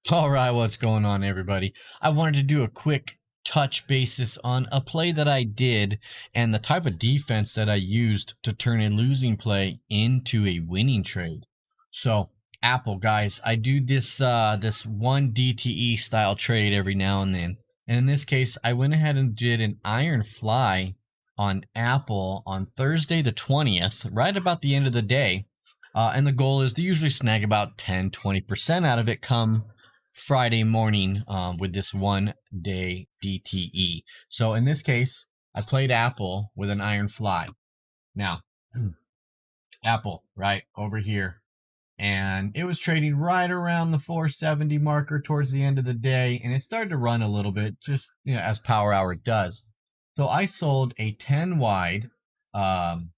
All right, what's going on, everybody? I wanted to do a quick touch basis on a play that I did and the type of defense that I used to turn a losing play into a winning trade. So, Apple guys, I do this one DTE style trade every now and then. And in this case, I went ahead and did an iron fly on Apple on Thursday the 20th, right about the end of the day. And the goal is to usually snag about 10-20% out of it come Friday morning with this 1 day DTE. So in this case, I played Apple with an iron fly. Now, Apple, right over here. And it was trading right around the 470 marker towards the end of the day. And it started to run a little bit, just as power hour does. So I sold a 10 wide iron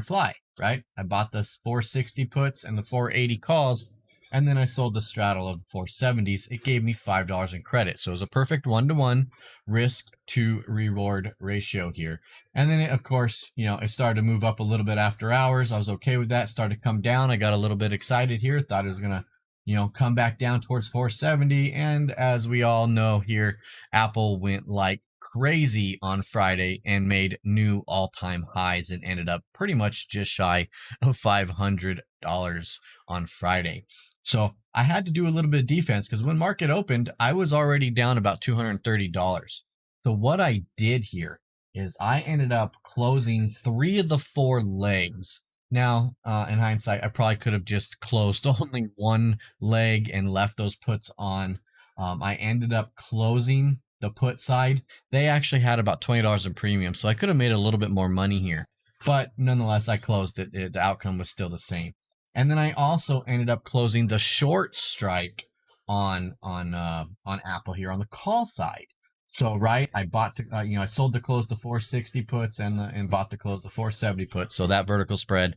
fly, right? I bought the 460 puts and the 480 calls, and then I sold the straddle of the 470s. It gave me $5 in credit. So it was a perfect 1-to-1 risk to reward ratio here. And then, of course, it started to move up a little bit after hours. I was okay with that. Started to come down. I got a little bit excited here. Thought it was going to come back down towards 470. And as we all know here, Apple went like crazy on Friday and made new all-time highs and ended up pretty much just shy of $500 on Friday. So I had to do a little bit of defense because when market opened, I was already down about $230. So what I did here is I ended up closing 3 of the 4 legs. Now, in hindsight, I probably could have just closed only 1 leg and left those puts on. I ended up closing the put side. They actually had about $20 in premium, so I could have made a little bit more money here. But nonetheless, I closed it. The outcome was still the same. And then I also ended up closing the short strike on Apple here on the call side. So right, I bought to I sold to close the 460 puts and bought to close the 470 puts. So that vertical spread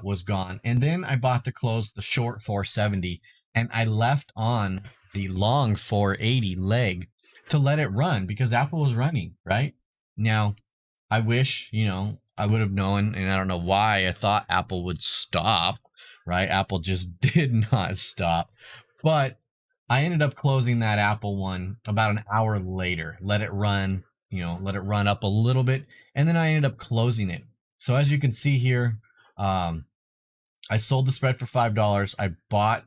was gone. And then I bought to close the short 470, and I left on the long 480 leg to let it run because Apple was running right now. I wish I would have known, and I don't know why I thought Apple would stop. Right, Apple just did not stop, but I ended up closing that Apple one about an hour later. Let it run, let it run up a little bit, and then I ended up closing it. So as you can see here, I sold the spread for $5. I bought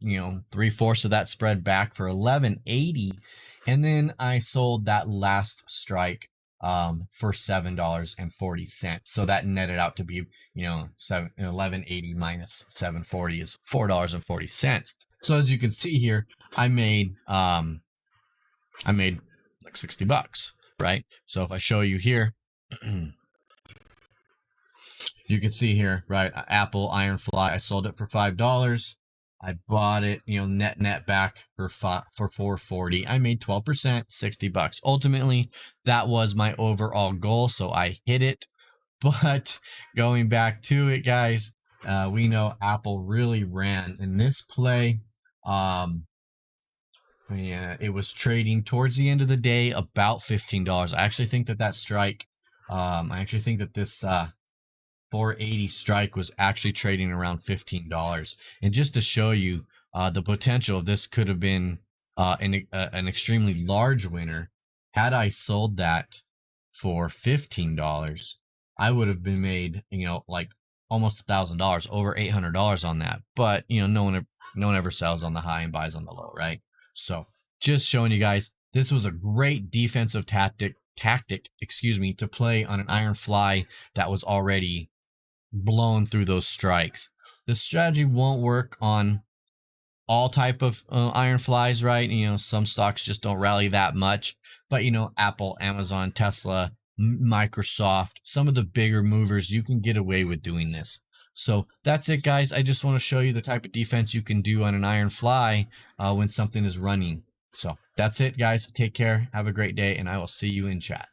3/4 of that spread back for $11.80, and then I sold that last strike for $7.40. So that netted out to be, $11.80 minus $7.40 is $4.40. So as you can see here, I made like $60, right? So if I show you here, you can see here, right? Apple Iron Fly, I sold it for $5. I bought it, net back for $4.40. I made 12%, $60. Ultimately, that was my overall goal, so I hit it. But going back to it, guys, we know Apple really ran in this play. Yeah, it was trading towards the end of the day about $15. I actually think that strike, I actually think that this 480 strike was actually trading around $15. And just to show you the potential, this could have been an extremely large winner. Had I sold that for $15, I would have been made, like almost $1,000, over $800 on that. But no one ever sells on the high and buys on the low, right? So just showing you guys, this was a great defensive tactic, to play on an iron fly that was already blown through those strikes. The strategy won't work on all type of iron flies, right? Some stocks just don't rally that much, but Apple, Amazon, Tesla, Microsoft, some of the bigger movers, you can get away with doing this. So that's it, guys. I just want to show you the type of defense you can do on an iron fly when something is running. So that's it, guys. Take care. Have a great day, and I will see you in chat.